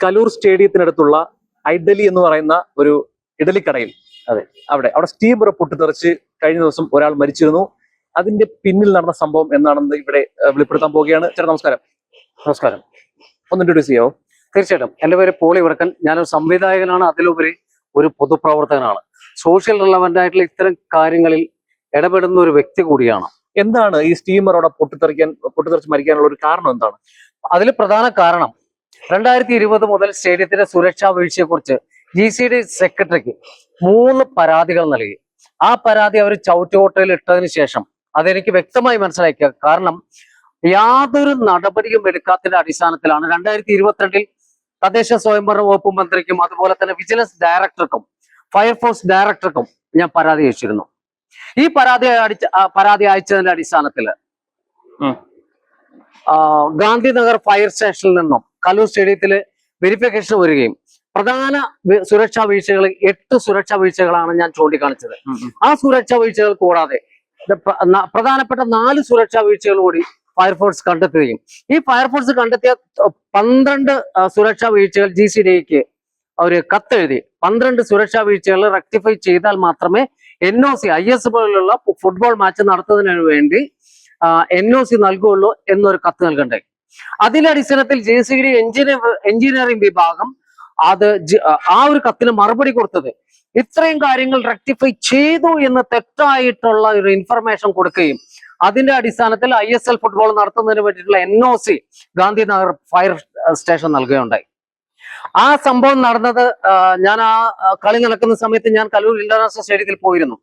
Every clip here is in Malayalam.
കലൂർ സ്റ്റേഡിയത്തിനടുത്തുള്ള ഐഡലി എന്ന് പറയുന്ന ഒരു ഇഡലിക്കടയിൽ അവിടെ സ്റ്റീമർ പൊട്ടിത്തെറിച്ച് കഴിഞ്ഞ ദിവസം ഒരാൾ മരിച്ചിരുന്നു. അതിന്റെ പിന്നിൽ നടന്ന സംഭവം എന്നാണെന്ന് ഇവിടെ വെളിപ്പെടുത്താൻ പോവുകയാണ്. ചേട്ടാ നമസ്കാരം. നമസ്കാരം. ഒന്ന് ഇൻട്രൊഡ്യൂസ് ചെയ്യാമോ? തീർച്ചയായിട്ടും. എൻ്റെ പേര് പോളി വടക്കൻ. ഞാനൊരു സംവിധായകനാണ്, അതിലുപരി ഒരു പൊതുപ്രവർത്തകനാണ്. സോഷ്യൽ റിലവന്റ് ആയിട്ടുള്ള ഇത്തരം കാര്യങ്ങളിൽ ഇടപെടുന്ന ഒരു വ്യക്തി കൂടിയാണ്. എന്താണ് ഈ സ്റ്റീമർ അവിടെ പൊട്ടിത്തെറിച്ച് മരിക്കാനുള്ള ഒരു കാരണം എന്താണ്? അതിൽ പ്രധാന കാരണം 2020 മുതൽ സ്റ്റേഡിയത്തിന്റെ സുരക്ഷാ വീഴ്ചയെക്കുറിച്ച് GCD സെക്രട്ടറിക്ക് 3 പരാതികൾ നൽകി. ആ പരാതി അവർ ചവിട്ടുകോട്ടയിൽ ഇട്ടതിന് ശേഷം അതെനിക്ക് വ്യക്തമായി മനസ്സിലാക്കുക. കാരണം യാതൊരു നടപടിയും എടുക്കാത്തതിന്റെ അടിസ്ഥാനത്തിലാണ് 2022 തദ്ദേശ സ്വയംഭരണ വകുപ്പ് മന്ത്രിക്കും അതുപോലെ തന്നെ വിജിലൻസ് ഡയറക്ടർക്കും ഫയർഫോഴ്സ് ഡയറക്ടർക്കും ഞാൻ പരാതി അയച്ചിരുന്നു. ഈ പരാതി അയച്ചതിന്റെ അടിസ്ഥാനത്തിൽ ഗാന്ധിനഗർ ഫയർ സ്റ്റേഷനിൽ നിന്നും കലൂർ സ്റ്റേഡിയത്തില് വെരിഫിക്കേഷൻ വരികയും പ്രധാന സുരക്ഷാ വീഴ്ചകൾ 8 സുരക്ഷാ വീഴ്ചകളാണ് ഞാൻ ചൂണ്ടിക്കാണിച്ചത്. ആ സുരക്ഷാ വീഴ്ചകൾ കൂടാതെ പ്രധാനപ്പെട്ട 4 സുരക്ഷാ വീഴ്ചകൾ കൂടി ഫയർഫോഴ്സ് കണ്ടെത്തുകയും ഈ ഫയർഫോഴ്സ് കണ്ടെത്തിയ 12 സുരക്ഷാ വീഴ്ചകൾ GCDക്ക് അവര് കത്തെഴുതി 12 സുരക്ഷാ വീഴ്ചകൾ റെക്ടിഫൈ ചെയ്താൽ മാത്രമേ NOC IS പോലുള്ള ഫുട്ബോൾ മാച്ച് നടത്തുന്നതിന് വേണ്ടി NOC നൽകുള്ളൂ എന്നൊരു കത്ത് നൽകണ്ടേ. അതിന്റെ അടിസ്ഥാനത്തിൽ GCD എഞ്ചിനീയറിംഗ് വിഭാഗം ആ ഒരു കത്തിന് മറുപടി കൊടുത്തത് ഇത്രയും കാര്യങ്ങൾ റെക്ടിഫൈ ചെയ്തു എന്ന് തെറ്റായിട്ടുള്ള ഒരു ഇൻഫർമേഷൻ കൊടുക്കുകയും അതിന്റെ അടിസ്ഥാനത്തിൽ ISL ഫുട്ബോൾ നടത്തുന്നതിന് വേണ്ടിയിട്ടുള്ള NOC ഗാന്ധിനഗർ ഫയർ സ്റ്റേഷൻ നൽകുകയുണ്ടായി. ആ സംഭവം നടന്നത് ഞാൻ ആ കളി നടക്കുന്ന സമയത്ത് ഞാൻ കലൂർ ഇന്റർനാഷണൽ സ്റ്റേഡിയത്തിൽ പോയിരുന്നു.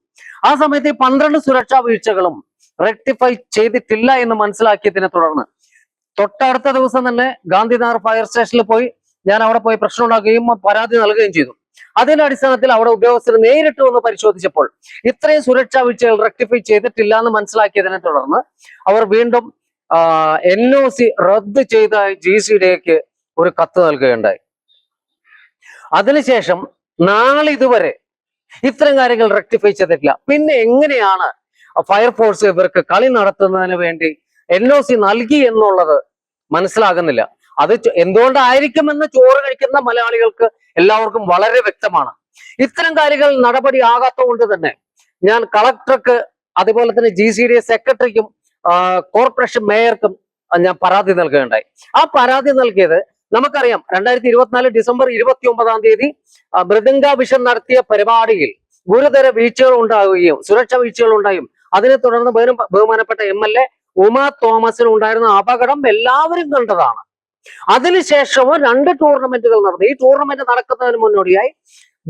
ആ സമയത്ത് ഈ 12 സുരക്ഷാ വീഴ്ചകളും റെക്ടിഫൈ ചെയ്തിട്ടില്ല എന്ന് മനസ്സിലാക്കിയതിനെ തുടർന്ന് തൊട്ടടുത്ത ദിവസം തന്നെ ഗാന്ധിനഗർ ഫയർ സ്റ്റേഷനിൽ പോയി ഞാൻ അവിടെ പോയി പ്രശ്നം ഉണ്ടാക്കുകയും പരാതി നൽകുകയും ചെയ്തു. അതിന്റെ അടിസ്ഥാനത്തിൽ അവിടെ ഉദ്യോഗസ്ഥർ നേരിട്ട് വന്ന് പരിശോധിച്ചപ്പോൾ ഇത്രയും സുരക്ഷാ വീഴ്ചകൾ റെക്ടിഫൈ ചെയ്തിട്ടില്ല എന്ന് മനസ്സിലാക്കിയതിനെ തുടർന്ന് അവർ വീണ്ടും NOC റദ്ദ് ചെയ്ത GCDക്ക് ഒരു കത്ത് നൽകുകയുണ്ടായി. അതിനുശേഷം നാളിതുവരെ ഇത്തരം കാര്യങ്ങൾ റെക്ടിഫൈ ചെയ്തിട്ടില്ല. പിന്നെ എങ്ങനെയാണ് ഫയർഫോഴ്സ് ഇവർക്ക് കളി നടത്തുന്നതിന് വേണ്ടി NOC നൽകി എന്നുള്ളത് മനസ്സിലാകുന്നില്ല. അത് എന്തുകൊണ്ടായിരിക്കുമെന്ന് ചോറ് കഴിക്കുന്ന മലയാളികൾക്ക് എല്ലാവർക്കും വളരെ വ്യക്തമാണ്. ഇത്തരം കാര്യങ്ങൾ നടപടി ആകാത്തത് കൊണ്ട് തന്നെ ഞാൻ കളക്ടർക്ക് അതുപോലെ തന്നെ GCD സെക്രട്ടറിക്കും കോർപ്പറേഷൻ മേയർക്കും ഞാൻ പരാതി നൽകുകയുണ്ടായി. ആ പരാതി നൽകിയത് നമുക്കറിയാം 2024 ഡിസംബർ 29 മൃദംഗ വിഷൻ നടത്തിയ പരിപാടിയിൽ ഗുരുതര വീഴ്ചകൾ ഉണ്ടാവുകയും സുരക്ഷാ വീഴ്ചകൾ ഉണ്ടായും അതിനെ തുടർന്ന് ബഹുമാനപ്പെട്ട MLA ഉമാ തോമസിന് ഉണ്ടായിരുന്ന അപകടം എല്ലാവരും കണ്ടതാണ്. അതിനുശേഷവും 2 ടൂർണമെന്റുകൾ നടന്നു. ഈ ടൂർണമെന്റ് നടക്കുന്നതിന് മുന്നോടിയായി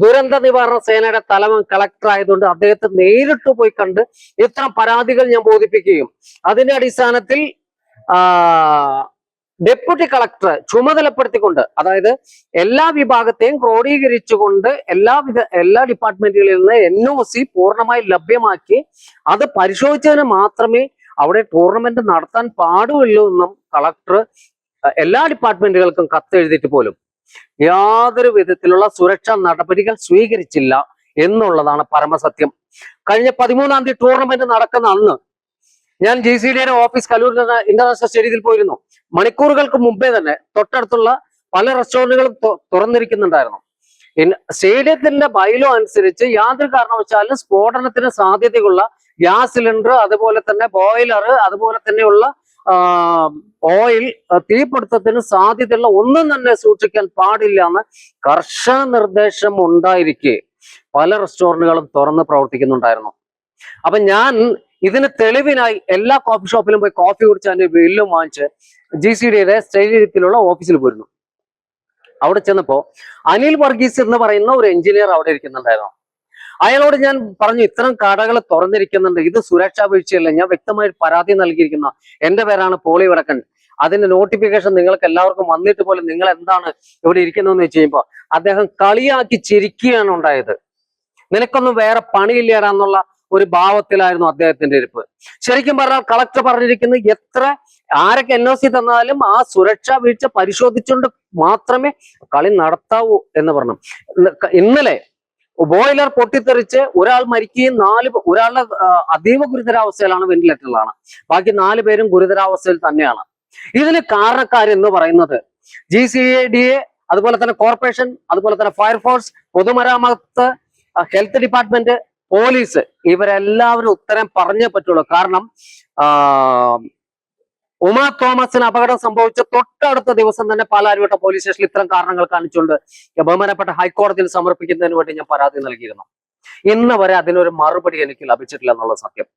ദുരന്ത നിവാരണ സേനയുടെ തലവൻ കളക്ടർ ആയതുകൊണ്ട് അദ്ദേഹത്തെ നേരിട്ട് പോയി കണ്ട് ഇത്തരം പരാതികൾ ഞാൻ ബോധിപ്പിക്കുകയും അതിന്റെ അടിസ്ഥാനത്തിൽ ഡെപ്യൂട്ടി കളക്ടർ ചുമതലപ്പെടുത്തിക്കൊണ്ട് അതായത് എല്ലാ വിഭാഗത്തെയും ക്രോഡീകരിച്ചുകൊണ്ട് എല്ലാ ഡിപ്പാർട്ട്മെന്റുകളിൽ നിന്ന് NOC പൂർണ്ണമായി ലഭ്യമാക്കി അത് പരിശോധിച്ചതിന് മാത്രമേ അവിടെ ടൂർണമെന്റ് നടത്താൻ പാടുള്ളൂ എന്നും കളക്ടർ എല്ലാ ഡിപ്പാർട്ട്മെന്റുകൾക്കും കത്തെഴുതിയിട്ട് പോലും യാതൊരു വിധത്തിലുള്ള സുരക്ഷാ നടപടികൾ സ്വീകരിച്ചില്ല എന്നുള്ളതാണ് പരമസത്യം. കഴിഞ്ഞ 13-ാം തീയതി ടൂർണമെന്റ് നടക്കുന്ന അന്ന് ഞാൻ GCDയുടെ ഓഫീസ് കലൂർ ഇന്റർനാഷണൽ സ്റ്റേഡിയത്തിൽ പോയിരുന്നു. മണിക്കൂറുകൾക്ക് മുമ്പേ തന്നെ തൊട്ടടുത്തുള്ള പല റെസ്റ്റോറന്റുകളും തുറന്നിരിക്കുന്നുണ്ടായിരുന്നു. സ്റ്റേഡിയത്തിന്റെ ബൈലോ അനുസരിച്ച് യാതൊരു കാരണവശാലും സ്ഫോടനത്തിന് സാധ്യതയുള്ള ഗ്യാസ് സിലിണ്ടർ അതുപോലെ തന്നെ ബോയിലർ അതുപോലെ തന്നെയുള്ള ഓയിൽ തീപിടുത്തത്തിന് സാധ്യതയുള്ള ഒന്നും തന്നെ സൂക്ഷിക്കാൻ പാടില്ല എന്ന് കർശന നിർദ്ദേശം ഉണ്ടായിരിക്കെ പല റെസ്റ്റോറന്റുകളും തുറന്ന് പ്രവർത്തിക്കുന്നുണ്ടായിരുന്നു. അപ്പൊ ഞാൻ ഇതിന് തെളിവിനായി എല്ലാ കോഫി ഷോപ്പിലും പോയി കോഫി കുടിച്ച് അതിന്റെ ബില്ലും വാങ്ങിച്ച് GCDയുടെ സ്റ്റേഡിയത്തിലുള്ള ഓഫീസിൽ പോയിരുന്നു. അവിടെ ചെന്നപ്പോ അനിൽ വർഗീസ് എന്ന് പറയുന്ന ഒരു എഞ്ചിനീയർ അവിടെ ഇരിക്കുന്നുണ്ടായിരുന്നു. അയാളോട് ഞാൻ പറഞ്ഞു ഇത്തരം കടകൾ തുറന്നിരിക്കുന്നുണ്ട്, ഇത് സുരക്ഷാ വീഴ്ചയല്ല, ഞാൻ വ്യക്തമായി പരാതി നൽകിയിരിക്കുന്ന എന്റെ പേരാണ് പോളി വടക്കൻ, അതിന്റെ നോട്ടിഫിക്കേഷൻ നിങ്ങൾക്ക് എല്ലാവർക്കും വന്നിട്ട് പോലും നിങ്ങൾ എന്താണ് ഇവിടെ ഇരിക്കുന്നതെന്ന് വെച്ച് കഴിയുമ്പോൾ അദ്ദേഹം കളിയാക്കി ചിരിക്കുകയാണ് ഉണ്ടായത്. നിനക്കൊന്നും വേറെ പണിയില്ലേടാന്നുള്ള ഒരു ഭാവത്തിലായിരുന്നു അദ്ദേഹത്തിന്റെ ഇരിപ്പ്. ശരിക്കും പറഞ്ഞാൽ കളക്ടർ പറഞ്ഞിരിക്കുന്നത് ആരൊക്കെ NOC തന്നാലും ആ സുരക്ഷാ വീഴ്ച പരിശോധിച്ചുകൊണ്ട് മാത്രമേ കളി നടത്താവൂ എന്ന് പറഞ്ഞു. ഇന്നലെ ബോയിലർ പൊട്ടിത്തെറിച്ച് ഒരാൾ മരിക്കുകയും ഒരാളുടെ അതീവ ഗുരുതരാവസ്ഥയിലാണ്, വെന്റിലേറ്ററിലാണ്. ബാക്കി 4 പേരും ഗുരുതരാവസ്ഥയിൽ തന്നെയാണ്. ഇതിന് കാരണക്കാരെന്ന് പറയുന്നത് GCDയെ അതുപോലെ തന്നെ കോർപ്പറേഷൻ, അതുപോലെ തന്നെ ഫയർഫോഴ്സ്, പൊതുമരാമത്ത്, ഹെൽത്ത് ഡിപ്പാർട്ട്മെന്റ്, പോലീസ്, ഇവരെല്ലാവരും ഉത്തരം പറഞ്ഞേ പറ്റുള്ളൂ. കാരണം ഉമാ തോമസിന് അപകടം സംഭവിച്ച തൊട്ടടുത്ത ദിവസം തന്നെ പാലാരിവട്ടം പോലീസ് സ്റ്റേഷനിൽ ഇത്തരം കാരണങ്ങൾ കാണിച്ചുകൊണ്ട് ബഹുമാനപ്പെട്ട ഹൈക്കോടതിയിൽ സമർപ്പിക്കുന്നതിന് വേണ്ടി ഞാൻ പരാതി നൽകിയിരുന്നു. ഇന്ന് വരെ അതിനൊരു മറുപടി എനിക്ക് ലഭിച്ചിട്ടില്ല എന്നുള്ള സത്യം.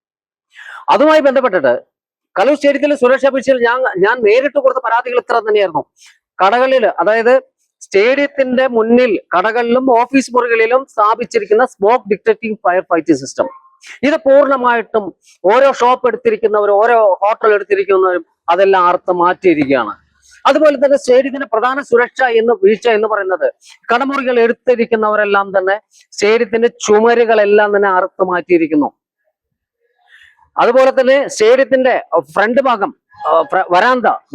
അതുമായി ബന്ധപ്പെട്ടിട്ട് കലൂർ സ്റ്റേഡിയത്തിലെ സുരക്ഷാ വീഴ്ചയിൽ ഞാൻ നേരിട്ട് കൊടുത്ത പരാതികൾ ഇത്ര തന്നെയായിരുന്നു. കടകളിൽ, അതായത് സ്റ്റേഡിയത്തിന്റെ മുന്നിൽ കടകളിലും ഓഫീസ് മുറികളിലും സ്ഥാപിച്ചിരിക്കുന്ന smoke detecting fire fighting system, ഇത് പൂർണ്ണമായിട്ടും ഓരോ ഷോപ്പ് എടുത്തിരിക്കുന്നവരും ഓരോ ഹോട്ടൽ എടുത്തിരിക്കുന്നവരും അതെല്ലാം അർത്ഥ മാറ്റിയിരിക്കുകയാണ്. അതുപോലെ തന്നെ സ്റ്റേഡിയത്തിന്റെ പ്രധാന സുരക്ഷ വീഴ്ച എന്ന് പറയുന്നത് കടമുറികൾ എടുത്തിരിക്കുന്നവരെല്ലാം തന്നെ സ്റ്റേഡിയത്തിന്റെ ചുമരുകളെല്ലാം തന്നെ അറുത്ത് മാറ്റിയിരിക്കുന്നു. അതുപോലെ തന്നെ സ്റ്റേഡിയത്തിന്റെ ഫ്രണ്ട് ഭാഗം,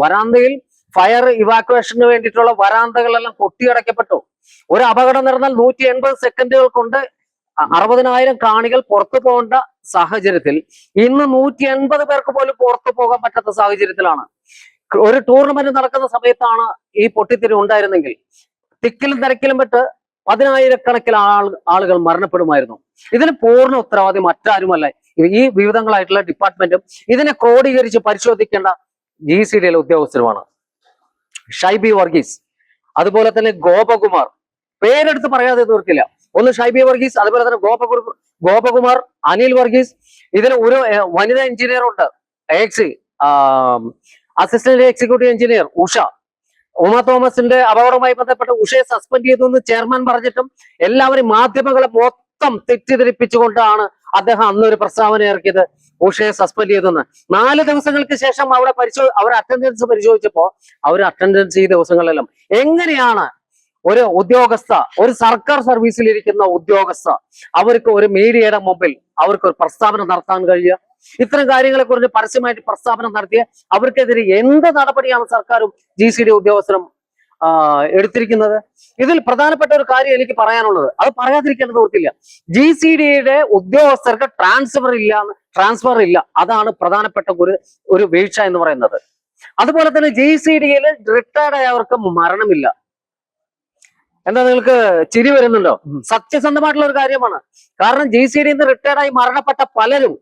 വരാന്തയിൽ ഫയർ ഇവാക്വേഷന് വേണ്ടിയിട്ടുള്ള വരാന്തകളെല്ലാം പൊട്ടിയടക്കപ്പെട്ടു. ഒരു അപകടം നടന്നാൽ 180 സെക്കൻഡുകൾ കൊണ്ട് 60,000 കാണികൾ പുറത്തു പോകേണ്ട സാഹചര്യത്തിൽ ഇന്ന് 180 പേർക്ക് പോലും പുറത്തു പോകാൻ പറ്റാത്ത സാഹചര്യത്തിലാണ്. ഒരു ടൂർണമെന്റ് നടക്കുന്ന സമയത്താണ് ഈ പൊട്ടിത്തെറി ഉണ്ടായിരുന്നെങ്കിൽ തിക്കിലും തിരക്കിലും പെട്ട് 10,000-കണക്കിന് ആളുകൾ മരണപ്പെടുമായിരുന്നു. ഇതിന് പൂർണ്ണ ഉത്തരവാദി മറ്റാരുമല്ല, ഈ വിവിധങ്ങളായിട്ടുള്ള ഡിപ്പാർട്ട്മെന്റും ഇതിനെ ക്രോഡീകരിച്ച് പരിശോധിക്കേണ്ട GCDയിലെ ഉദ്യോഗസ്ഥരുമാണ്. ഷൈബി വർഗീസ്, അതുപോലെ തന്നെ ഗോപകുമാർ, പേരെടുത്ത് പറയാതെ തീർക്കില്ല. ഒന്ന് ഷൈബി വർഗീസ്, അതുപോലെ തന്നെ ഗോപകുമാർ, അനിൽ വർഗീസ്. ഇതിൽ ഒരു വനിതാ എഞ്ചിനീയർ ഉണ്ട്, assistant executive engineer Usha. Uma തോമസിന്റെ അപകടവുമായി ബന്ധപ്പെട്ട് ഉഷയെ സസ്പെൻഡ് ചെയ്തു എന്ന് ചെയർമാൻ പറഞ്ഞിട്ടും എല്ലാവരും മാധ്യമങ്ങളെ മൊത്തം തെറ്റിദ്ധരിപ്പിച്ചുകൊണ്ടാണ് അദ്ദേഹം അന്നൊരു പ്രസ്താവന ഇറക്കിയത്, ഉഷയെ സസ്പെൻഡ് ചെയ്തെന്ന്. 4 ദിവസങ്ങൾക്ക് ശേഷം അവർ അറ്റൻഡൻസ് പരിശോധിച്ചപ്പോ അവർ അറ്റൻഡൻസ് ഈ ദിവസങ്ങളിലെല്ലാം എങ്ങനെയാണ് ഒരു ഉദ്യോഗസ്ഥ, ഒരു സർക്കാർ സർവീസിൽ ഇരിക്കുന്ന ഉദ്യോഗസ്ഥ, അവർക്ക് ഒരു മീഡിയയുടെ മുമ്പിൽ അവർക്ക് ഒരു പ്രസ്താവന നടത്താൻ കഴിയുക? ഇത്തരം കാര്യങ്ങളെ കുറിച്ച് പരസ്യമായിട്ട് പ്രസ്താവന നടത്തിയ അവർക്കെതിരെ എന്ത് നടപടിയാണ് സർക്കാരും GCD ഉദ്യോഗസ്ഥരും എടുത്തിരിക്കുന്നത്? ഇതിൽ പ്രധാനപ്പെട്ട ഒരു കാര്യം എനിക്ക് പറയാനുള്ളത്, അത് പറയാതിരിക്കേണ്ടത് ഓർത്തില്ല. GCDയുടെ ഉദ്യോഗസ്ഥർക്ക് ട്രാൻസ്ഫർ ഇല്ല. അതാണ് പ്രധാനപ്പെട്ട ഒരു വീഴ്ച എന്ന് പറയുന്നത്. അതുപോലെ തന്നെ GCDയിൽ റിട്ടയർഡ് ആയവർക്ക് മരണമില്ല. എന്താ നിങ്ങൾക്ക് ചിരി വരുന്നുണ്ടോ? സത്യസന്ധമായിട്ടുള്ള ഒരു കാര്യമാണ്. കാരണം GCDയിൽ നിന്ന് റിട്ടയർഡായി മരണപ്പെട്ട പലരും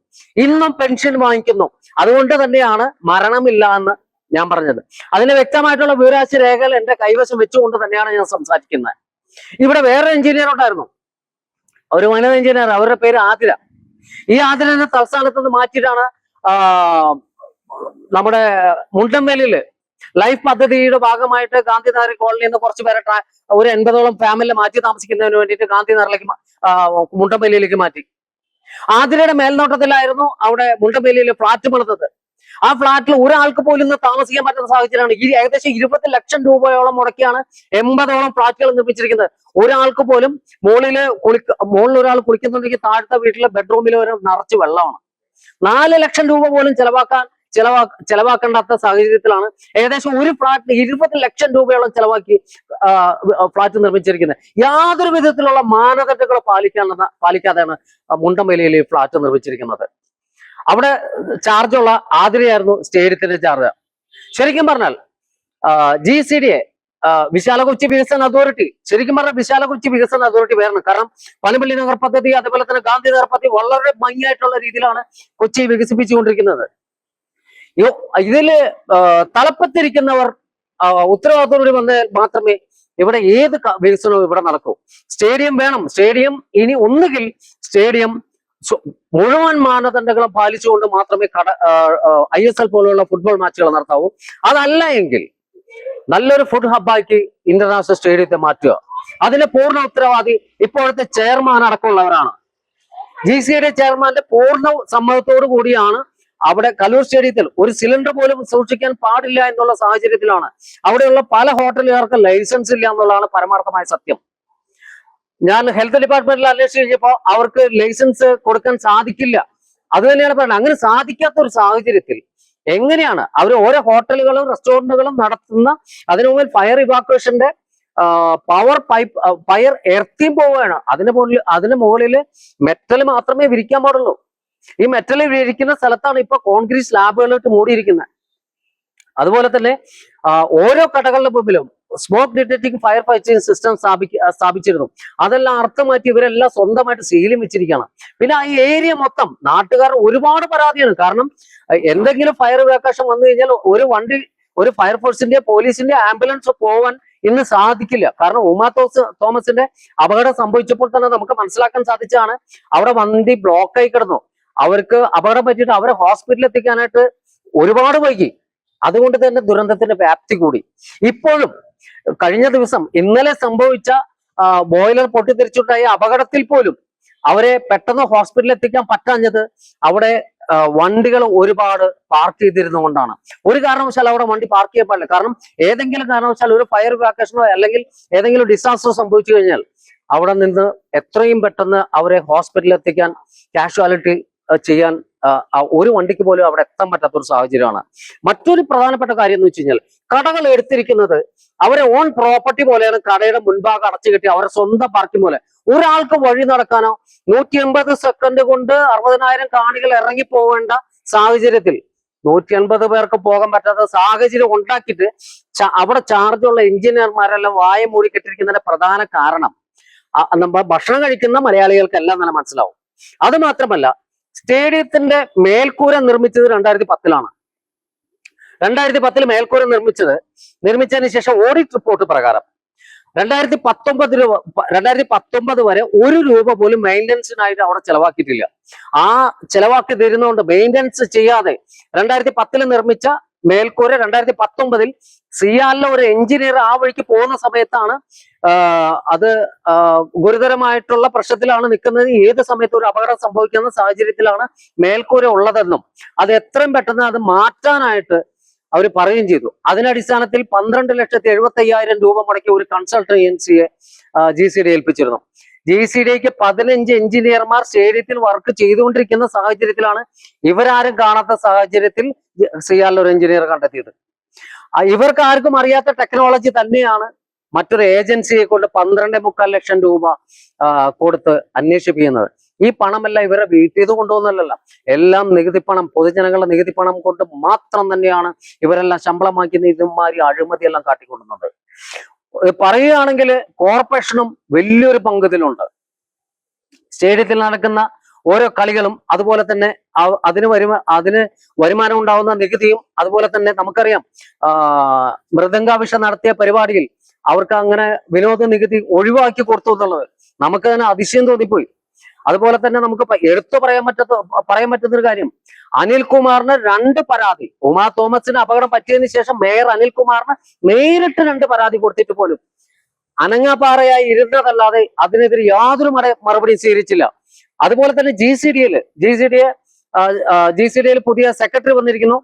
ഇന്നും പെൻഷൻ വാങ്ങിക്കുന്നു. അതുകൊണ്ട് തന്നെയാണ് മരണമില്ല എന്ന് ഞാൻ പറഞ്ഞത്. അതിന് വ്യക്തമായിട്ടുള്ള വിവരാശ രേഖകൾ എന്റെ കൈവശം വെച്ചുകൊണ്ട് തന്നെയാണ് ഞാൻ സംസാരിക്കുന്നത്. ഇവിടെ വേറെ എഞ്ചിനീയർ ഉണ്ടായിരുന്നു, ഒരു വനിതാ എഞ്ചിനീയർ, അവരുടെ പേര് ആതിര. ഈ ആതിരനെ തലസ്ഥാനത്ത് നിന്ന് മാറ്റിയിട്ടാണ് നമ്മുടെ മുണ്ടമ്പേലില് ലൈഫ് പദ്ധതിയുടെ ഭാഗമായിട്ട് ഗാന്ധിനഗർ കോളനിയിൽ നിന്ന് കുറച്ച് പേരെ ഒരു 80ഓളം ഫാമിലി മാറ്റി താമസിക്കുന്നതിന് വേണ്ടിയിട്ട് ഗാന്ധിനഗറിലേക്ക് മുണ്ടമ്പേലിയിലേക്ക് മാറ്റി. ആതിരയുടെ മേൽനോട്ടത്തിലായിരുന്നു അവിടെ മുണ്ടമ്പേലിയിൽ ഫ്ലാറ്റ് പണിതത്. ആ ഫ്ലാറ്റിൽ ഒരാൾക്ക് പോലും ഇന്ന് താമസിക്കാൻ പറ്റുന്ന സാഹചര്യമാണ്. ഏകദേശം 20 ലക്ഷം രൂപയോളം മുടക്കിയാണ് 80ഓളം ഫ്ലാറ്റുകൾ നിർമ്മിച്ചിരിക്കുന്നത്. ഒരാൾക്ക് പോലും മുകളിൽ ഒരാൾ കുളിക്കുന്നുണ്ടെങ്കിൽ താഴത്തെ വീട്ടിലെ ബെഡ്റൂമിൽ ഒരു നിറച്ച് വെള്ളമാണ്. 4 ലക്ഷം രൂപ പോലും ചെലവാക്കേണ്ടാത്ത സാഹചര്യത്തിലാണ് ഏകദേശം ഒരു ഫ്ലാറ്റിന് 20 ലക്ഷം രൂപയോളം ചെലവാക്കി ഫ്ലാറ്റ് നിർമ്മിച്ചിരിക്കുന്നത്. യാതൊരു വിധത്തിലുള്ള മാനദണ്ഡങ്ങൾ പാലിക്കാതെയാണ് മുണ്ടമ്പേലിയിൽ ഈ ഫ്ലാറ്റ് നിർമ്മിച്ചിരിക്കുന്നത്. അവിടെ ചാർജുള്ള ആതിരയായിരുന്നു സ്റ്റേഡിയത്തിന്റെ ചാർജ്. ശരിക്കും പറഞ്ഞാൽ GCDയെ വിശാല കൊച്ചി വികസന അതോറിറ്റി, ശരിക്കും പറഞ്ഞാൽ വിശാല കൊച്ചി വികസന അതോറിറ്റി വരണം. കാരണം പനമ്പള്ളി നഗർ പദ്ധതി, അതുപോലെ തന്നെ ഗാന്ധി നഗർ പദ്ധതി വളരെ ഭംഗിയായിട്ടുള്ള രീതിയിലാണ് കൊച്ചി വികസിപ്പിച്ചുകൊണ്ടിരിക്കുന്നത്. ഇതില് തലപ്പത്തിരിക്കുന്നവർ ഉത്തരവാദിത്തോടെ വന്നാൽ മാത്രമേ ഇവിടെ ഏത് വികസനവും ഇവിടെ നടക്കൂ. സ്റ്റേഡിയം വേണം. സ്റ്റേഡിയം ഇനി ഒന്നുകിൽ സ്റ്റേഡിയം മുഴുവൻ മാനദണ്ഡങ്ങളും പാലിച്ചുകൊണ്ട് മാത്രമേ ISL പോലുള്ള ഫുട്ബോൾ മാച്ചുകൾ നടത്താവൂ. അതല്ല എങ്കിൽ നല്ലൊരു ഫുഡ് ഹബ്ബാക്കി ഇന്റർനാഷണൽ സ്റ്റേഡിയത്തെ മാറ്റുക. അതിന്റെ പൂർണ്ണ ഉത്തരവാദി ഇപ്പോഴത്തെ ചെയർമാൻ അടക്കമുള്ളവരാണ്. GCD ചെയർമാന്റെ പൂർണ്ണ സമ്മതത്തോടു കൂടിയാണ് അവിടെ കലൂർ സ്റ്റേഡിയത്തിൽ ഒരു സിലിണ്ടർ പോലും സൂക്ഷിക്കാൻ പാടില്ല എന്നുള്ള സാഹചര്യത്തിലാണ്. അവിടെയുള്ള പല ഹോട്ടലുകാർക്ക് ലൈസൻസ് ഇല്ല എന്നുള്ളതാണ് പരമാർത്ഥമായ സത്യം. ഞാൻ ഹെൽത്ത് ഡിപ്പാർട്ട്മെന്റിൽ അന്വേഷിച്ച് കഴിഞ്ഞപ്പോൾ അവർക്ക് ലൈസൻസ് കൊടുക്കാൻ സാധിക്കില്ല. അത് തന്നെയാണ് പറയുന്നത്. അങ്ങനെ സാധിക്കാത്ത ഒരു സാഹചര്യത്തിൽ എങ്ങനെയാണ് അവർ ഓരോ ഹോട്ടലുകളും റെസ്റ്റോറന്റുകളും നടത്തുന്ന, അതിനു മുമ്പിൽ ഫയർ ഇവാക്വേഷന്റെ ഫയർ എർത്തിയും പോവുകയാണ്. അതിന് മുകളിൽ മെറ്റൽ മാത്രമേ വിരിക്കാൻ പാടുള്ളൂ. ഈ മെറ്റൽ വിരിക്കുന്ന സ്ഥലത്താണ് ഇപ്പൊ കോൺക്രീറ്റ് സ്ലാബുകളിട്ട് മൂടിയിരിക്കുന്നത്. അതുപോലെ തന്നെ ഓരോ കടകളുടെ മുമ്പിലും smoke detecting fire fighting system സ്ഥാപിച്ചിരുന്നു. അതെല്ലാം അർത്ഥം മാറ്റി ഇവരെല്ലാം സ്വന്തമായിട്ട് സീലും വെച്ചിരിക്കുകയാണ്. പിന്നെ ആ ഏരിയ മൊത്തം നാട്ടുകാർ ഒരുപാട് പരാതിയാണ്. കാരണം എന്തെങ്കിലും ഫയർ എവാക്വേഷൻ വന്നു കഴിഞ്ഞാൽ ഒരു വണ്ടി, ഒരു ഫയർഫോഴ്സിന്റെ പോലീസിന്റെ ആംബുലൻസ് പോവാൻ ഇന്ന് സാധിക്കില്ല. കാരണം തോമസിന്റെ അപകടം സംഭവിച്ചപ്പോൾ തന്നെ നമുക്ക് മനസ്സിലാക്കാൻ സാധിച്ചാണ് അവിടെ വണ്ടി ബ്ലോക്കായി കിടന്നു. അവർക്ക് അപകടം പറ്റിയിട്ട് അവരെ ഹോസ്പിറ്റലിൽ എത്തിക്കാനായിട്ട് ഒരുപാട് വൈകി. അതുകൊണ്ട് തന്നെ ദുരന്തത്തിന്റെ വ്യാപ്തി കൂടി. ഇപ്പോഴും കഴിഞ്ഞ ദിവസം ഇന്നലെ സംഭവിച്ച ബോയിലർ പൊട്ടിത്തെറിച്ചുണ്ടായ അപകടത്തിൽ പോലും അവരെ പെട്ടെന്ന് ഹോസ്പിറ്റലിൽ എത്തിക്കാൻ പറ്റാഞ്ഞത് അവിടെ വണ്ടികൾ ഒരുപാട് പാർക്ക് ചെയ്തിരുന്നുകൊണ്ടാണ്. ഒരു കാരണവശാൽ അവിടെ വണ്ടി പാർക്ക് ചെയ്യാൻ പാടില്ല. കാരണം ഏതെങ്കിലും കാരണവശാൽ ഒരു ഫയർ എവാക്വേഷനോ അല്ലെങ്കിൽ ഏതെങ്കിലും ഡിസാസ്റ്ററോ സംഭവിച്ചു കഴിഞ്ഞാൽ അവിടെ നിന്ന് എത്രയും പെട്ടെന്ന് അവരെ ഹോസ്പിറ്റലിൽ എത്തിക്കാൻ, കാഷ്വാലിറ്റി ചെയ്യാൻ ഒരു വണ്ടിക്ക് പോലും അവിടെ എത്താൻ പറ്റാത്ത ഒരു സാഹചര്യമാണ്. മറ്റൊരു പ്രധാനപ്പെട്ട കാര്യം എന്ന് വെച്ച് കഴിഞ്ഞാൽ കടകൾ എടുത്തിരിക്കുന്നത് അവരെ ഓൺ പ്രോപ്പർട്ടി പോലെയാണ്. കടയുടെ മുൻഭാഗം അടച്ചു കെട്ടി അവരുടെ സ്വന്തം പാർക്കിംഗ് പോലെ. ഒരാൾക്ക് വഴി നടക്കാനോ 180 സെക്കൻഡ് കൊണ്ട് 60,000 കാണികൾ ഇറങ്ങി പോവേണ്ട സാഹചര്യത്തിൽ 180 പേർക്ക് പോകാൻ പറ്റാത്ത സാഹചര്യം ഉണ്ടാക്കിയിട്ട് അവിടെ ചാർജുള്ള എഞ്ചിനീയർമാരെല്ലാം വായ മൂടി കെട്ടിരിക്കുന്നതിന്റെ പ്രധാന കാരണം നമ്മൾ ഭക്ഷണം കഴിക്കുന്ന മലയാളികൾക്കെല്ലാം തന്നെ മനസ്സിലാവും. അത് മാത്രമല്ല, സ്റ്റേഡിയത്തിന്റെ മേൽക്കൂര നിർമ്മിച്ചത് 2010-ലാണ്. 2010 മേൽക്കൂര നിർമ്മിച്ചതിന് ശേഷം ഓഡിറ്റ് റിപ്പോർട്ട് പ്രകാരം 2019 വരെ 1 രൂപ പോലും മെയിൻ്റനൻസിനായിട്ട് അവിടെ ചെലവാക്കിയിട്ടില്ല. ആ ചെലവാക്കി തരുന്നതുകൊണ്ട് മെയിൻ്റനൻസ് ചെയ്യാതെ 2010 നിർമ്മിച്ച മേൽക്കൂര 2019 സിയാലിലെ ഒരു എഞ്ചിനീയർ ആ വഴിക്ക് പോകുന്ന സമയത്താണ് അത് ഗുരുതരമായിട്ടുള്ള പ്രശ്നത്തിലാണ് നിൽക്കുന്നത്. ഏത് സമയത്ത് ഒരു അപകടം സംഭവിക്കുന്ന സാഹചര്യത്തിലാണ് മേൽക്കൂര ഉള്ളതെന്നും അത് എത്രയും പെട്ടെന്ന് അത് മാറ്റാനായിട്ട് അവർ പറയുകയും ചെയ്തു. അതിനടിസ്ഥാനത്തിൽ 12,75,000 രൂപ മുടക്കി ഒരു കൺസൾട്ടൻസിയെ GCD ഏൽപ്പിച്ചിരുന്നു. GCDക്ക് 15 എഞ്ചിനീയർമാർ സ്റ്റേഡിയത്തിൽ വർക്ക് ചെയ്തുകൊണ്ടിരിക്കുന്ന സാഹചര്യത്തിലാണ് ഇവരാരും കാണാത്ത സാഹചര്യത്തിൽ സിയാലിൽ ഒരു എഞ്ചിനീയർ കണ്ടെത്തിയത്. ഇവർക്ക് ആർക്കും അറിയാത്ത ടെക്നോളജി തന്നെയാണ് മറ്റൊരു ഏജൻസിയെ കൊണ്ട് 12.25 ലക്ഷം രൂപ കൊടുത്ത് അന്വേഷിപ്പിക്കുന്നത്. ഈ പണമെല്ലാം ഇവരെ വീട്ടിൽ നിന്ന് കൊണ്ടുപോകുന്നതല്ല, എല്ലാം നികുതി പണം, പൊതുജനങ്ങളുടെ നികുതി പണം കൊണ്ട് മാത്രം തന്നെയാണ് ഇവരെല്ലാം ശമ്പളമാക്കി ഇതുമാതിരി അഴിമതിയെല്ലാം കാട്ടിക്കൊണ്ടുന്നത്. പറയുകയാണെങ്കിൽ കോർപ്പറേഷനും വലിയൊരു പങ്ക് ഇതിലുണ്ട്. സ്റ്റേഡിയത്തിൽ നടക്കുന്ന ഓരോ കളികളും അതുപോലെ തന്നെ അതിന് വരുമാനം ഉണ്ടാവുന്ന നികുതിയും അതുപോലെ തന്നെ നമുക്കറിയാം മൃദംഗാഭിഷ നടത്തിയ പരിപാടിയിൽ അവർക്ക് അങ്ങനെ വിനോദ നികുതി ഒഴിവാക്കി കൊടുത്തു എന്നുള്ളത് നമുക്ക് തന്നെ അതിശയം തോന്നിപ്പോയി. അതുപോലെ തന്നെ നമുക്ക് എടുത്തു പറയാൻ പറ്റുന്നൊരു കാര്യം, അനിൽകുമാറിന് 2 പരാതി, ഉമാ തോമസിന് അപകടം പറ്റിയതിനു ശേഷം മേയർ അനിൽകുമാറിന് നേരിട്ട് 2 പരാതി കൊടുത്തിട്ട് പോലും അനങ്ങാപ്പാറയായി ഇരുന്നതല്ലാതെ അതിനെതിരെ യാതൊരു മറുപടിയും സ്വീകരിച്ചില്ല. അതുപോലെ തന്നെ GCDയിൽ പുതിയ സെക്രട്ടറി വന്നിരിക്കുന്നു,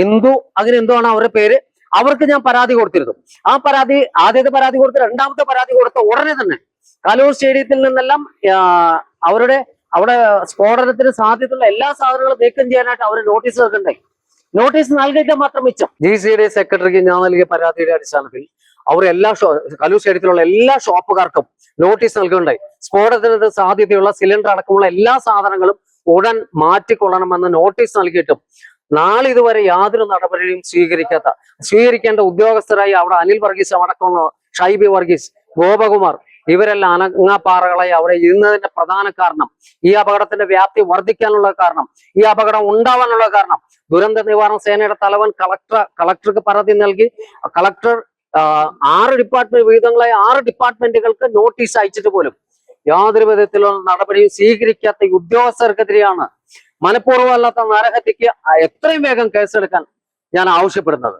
ഇന്ദു, അങ്ങനെ എന്തോ ആണ് അവരുടെ പേര്. അവർക്ക് ഞാൻ പരാതി കൊടുത്തിരുന്നു. ആ പരാതി, ആദ്യത്തെ പരാതി കൊടുത്ത് 2ാമത്തെ പരാതി കൊടുത്ത ഉടനെ തന്നെ കലൂർ സ്റ്റേഡിയത്തിൽ നിന്നെല്ലാം അവിടെ സ്ഫോടനത്തിന് സാധ്യതയുള്ള എല്ലാ സാധനങ്ങളും നീക്കം ചെയ്യാനായിട്ട് അവർ നോട്ടീസ് നൽകണ്ടായി. നോട്ടീസ് നൽകിയിട്ട് മാത്രം മിച്ചം. GCD സെക്രട്ടറിക്ക് ഞാൻ നൽകിയ പരാതിയുടെ അടിസ്ഥാനത്തിൽ അവർ കലൂർ സ്റ്റേഡിയത്തിലുള്ള എല്ലാ ഷോപ്പുകാർക്കും നോട്ടീസ് നൽകുകയുണ്ടായി. സ്ഫോടനത്തിന് സാധ്യതയുള്ള സിലിണ്ടർ അടക്കമുള്ള എല്ലാ സാധനങ്ങളും ഉടൻ മാറ്റിക്കൊള്ളണമെന്ന് നോട്ടീസ് നൽകിയിട്ടും നാളെ ഇതുവരെ യാതൊരു നടപടിയും സ്വീകരിക്കേണ്ട ഉദ്യോഗസ്ഥരായി അവിടെ അനിൽ വർഗീസ് അടക്കമുള്ള ഷൈബി വർഗീസ്, ഗോപകുമാർ, ഇവരെല്ലാം അനങ്ങാപ്പാറകളായി അവിടെ ഇരുന്നതിന്റെ പ്രധാന കാരണം, ഈ അപകടത്തിന്റെ വ്യാപ്തി വർദ്ധിക്കാനുള്ള കാരണം, ഈ അപകടം ഉണ്ടാവാനുള്ള കാരണം, ദുരന്ത നിവാരണ സേനയുടെ തലവൻ കളക്ടർക്ക് പരാതി നൽകി. കളക്ടർ 6 ഡിപ്പാർട്ട്മെന്റ് വീതങ്ങളായ 6 ഡിപ്പാർട്ട്മെന്റുകൾക്ക് നോട്ടീസ് അയച്ചിട്ട് പോലും യാതൊരു വിധത്തിലുള്ള നടപടിയും സ്വീകരിക്കാത്ത ഉദ്യോഗസ്ഥർക്കെതിരെയാണ് മനഃപൂർവ്വമല്ലാത്ത നരഹത്യക്ക് എത്രയും വേഗം കേസെടുക്കാൻ ഞാൻ ആവശ്യപ്പെടുന്നത്.